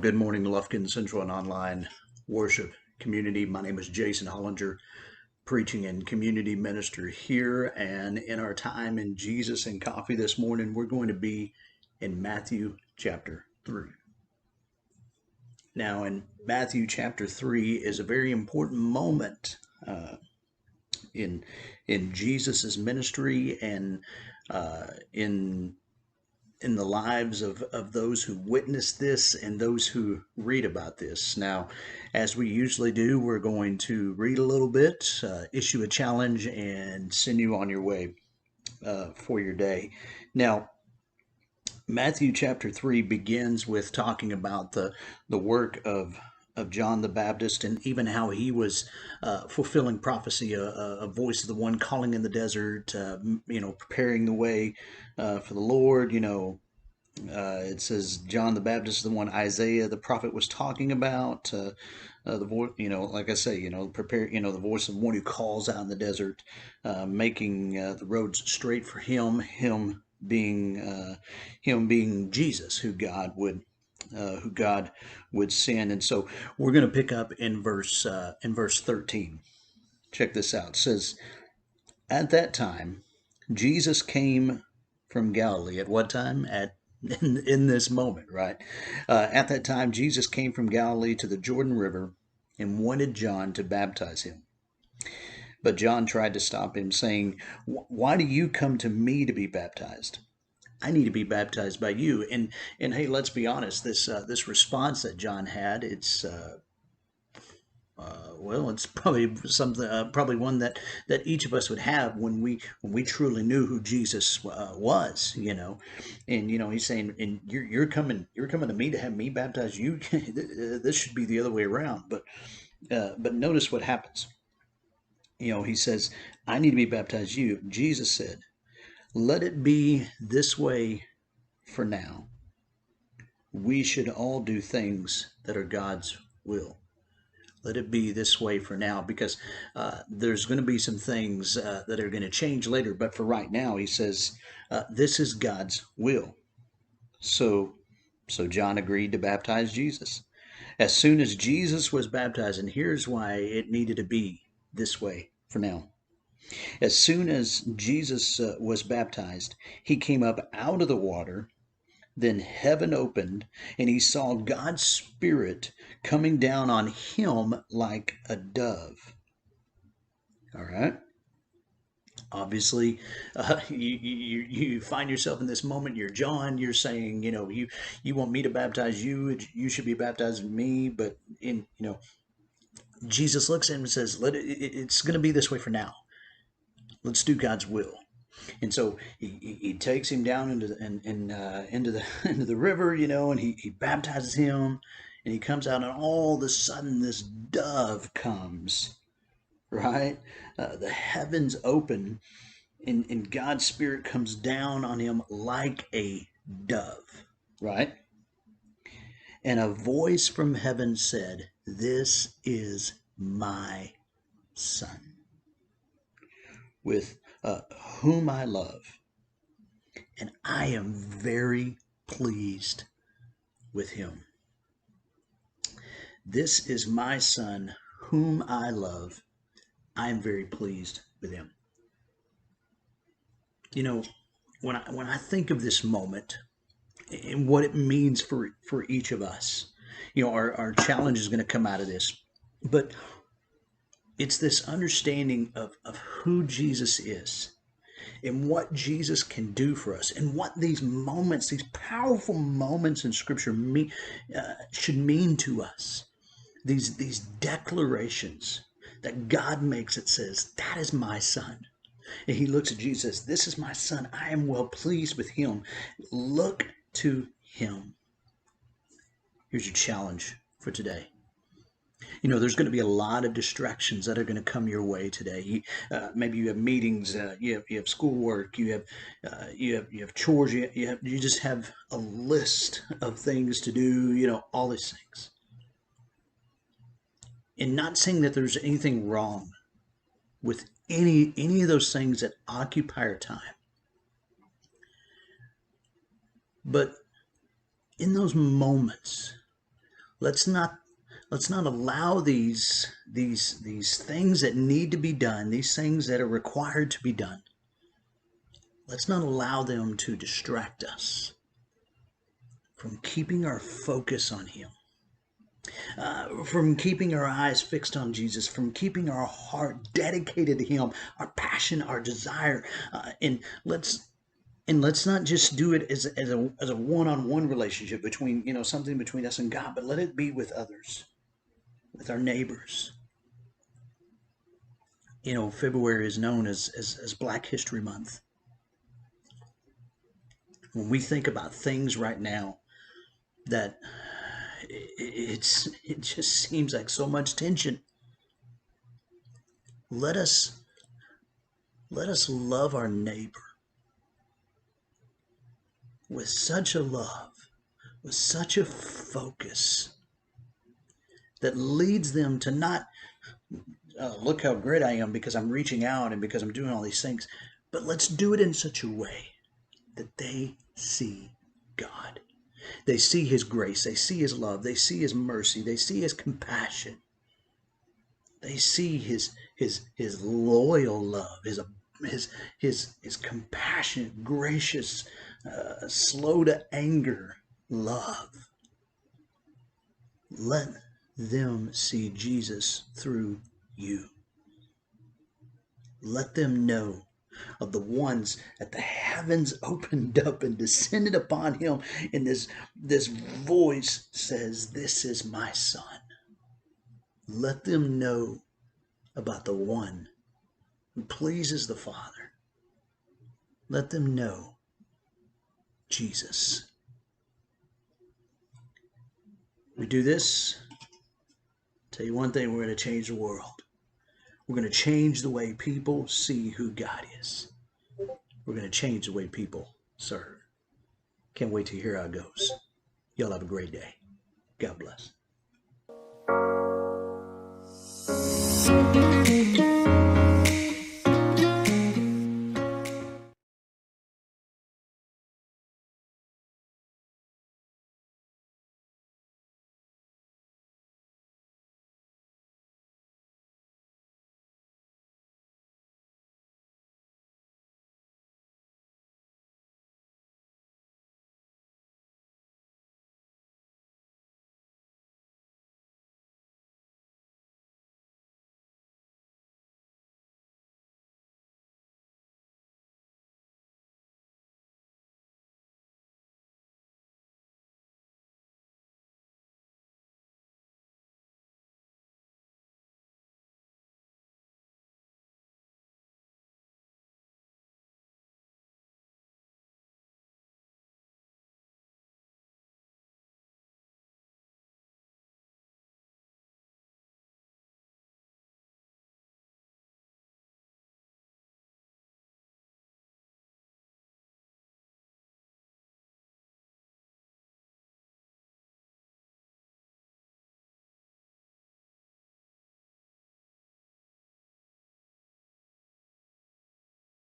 good morning, Lufkin Central and Online Worship Community. My name is Jason Hollinger, preaching and community minister here. And in our time in Jesus and Coffee this morning, we're going to be in Matthew chapter 3. Now, in Matthew chapter 3 is a very important moment in Jesus's ministry and in the lives of those who witness this and those who read about this. Now, as we usually do, we're going to read a little bit, issue a challenge, and send you on your way for your day. Now, Matthew chapter 3 begins with talking about the work of John the Baptist and even how he was fulfilling prophecy, a voice of the one calling in the desert, preparing the way for the Lord. It says John the Baptist is the one Isaiah the prophet was talking about. The voice, like I say, prepare, the voice of one who calls out in the desert, making the roads straight for him. Him being Jesus, who God would send. And so we're going to pick up in verse 13. Check this out. It says, "At that time, Jesus came from Galilee." At what time? In this moment, right? At that time, Jesus came from Galilee to the Jordan River and wanted John to baptize him. But John tried to stop him, saying, "Why do you come to me to be baptized? I need to be baptized by you." And hey, let's be honest. This response that John had, it's probably something, probably one that each of us would have when we truly knew who Jesus was, and he's saying, and you're coming to me to have me baptize you. This should be the other way around. But notice what happens. He says, "I need to be baptized you." Jesus said, "Let it be this way for now. We should all do things that are God's will. Let it be this way for now," because there's going to be some things that are going to change later. But for right now, he says, this is God's will. So John agreed to baptize Jesus. As soon as Jesus was baptized, and here's why it needed to be this way for now. As soon as Jesus was baptized, he came up out of the water. Then heaven opened, and he saw God's Spirit coming down on him like a dove. All right. Obviously, you find yourself in this moment. You're John. You're saying, you want me to baptize you. You should be baptizing me. But Jesus looks at him and says, it's going to be this way for now. Let's do God's will." And so he takes him down into the river, and he baptizes him, and he comes out, and all of a sudden this dove comes, right? The heavens open, and God's Spirit comes down on him like a dove, right? And a voice from heaven said, "This is my Son, with whom I love, and I am very pleased with him. This is my Son, whom I love. I am very pleased with him." When I think of this moment and what it means for each of us, our challenge is going to come out of this. But it's this understanding of who Jesus is and what Jesus can do for us, and what these moments, these powerful moments in Scripture should mean to us. These declarations that God makes, it says, "That is my Son." And he looks at Jesus and says, "This is my Son. I am well pleased with him. Look to him." Here's your challenge for today. There's going to be a lot of distractions that are going to come your way today. Maybe you have meetings, you have schoolwork, you have chores, you just have a list of things to do. All these things. And not saying that there's anything wrong with any of those things that occupy our time, but in those moments, Let's not let's not allow these things that need to be done, these things that are required to be done. Let's not allow them to distract us from keeping our focus on Him, from keeping our eyes fixed on Jesus, from keeping our heart dedicated to Him, our passion, our desire, and let's not just do it as a one-on-one relationship between, something between us and God, but let it be with others, with our neighbors. February is known as Black History Month. When we think about things right now that it just seems like so much tension, let us let us love our neighbor with such a love, with such a focus that leads them to not look how great I am because I'm reaching out and because I'm doing all these things, but let's do it in such a way that they see God. They see His grace, they see His love, they see His mercy, they see His compassion, they see His loyal love, His compassionate, gracious, slow to anger love. Let them see Jesus through you. Let them know of the ones that the heavens opened up and descended upon Him, and this voice says, "This is my Son." Let them know about the one who pleases the Father. Let them know Jesus. We do this, tell you one thing, we're going to change the world. We're going to change the way people see who God is. We're going to change the way people serve. Can't wait to hear how it goes. Y'all have a great day. God bless.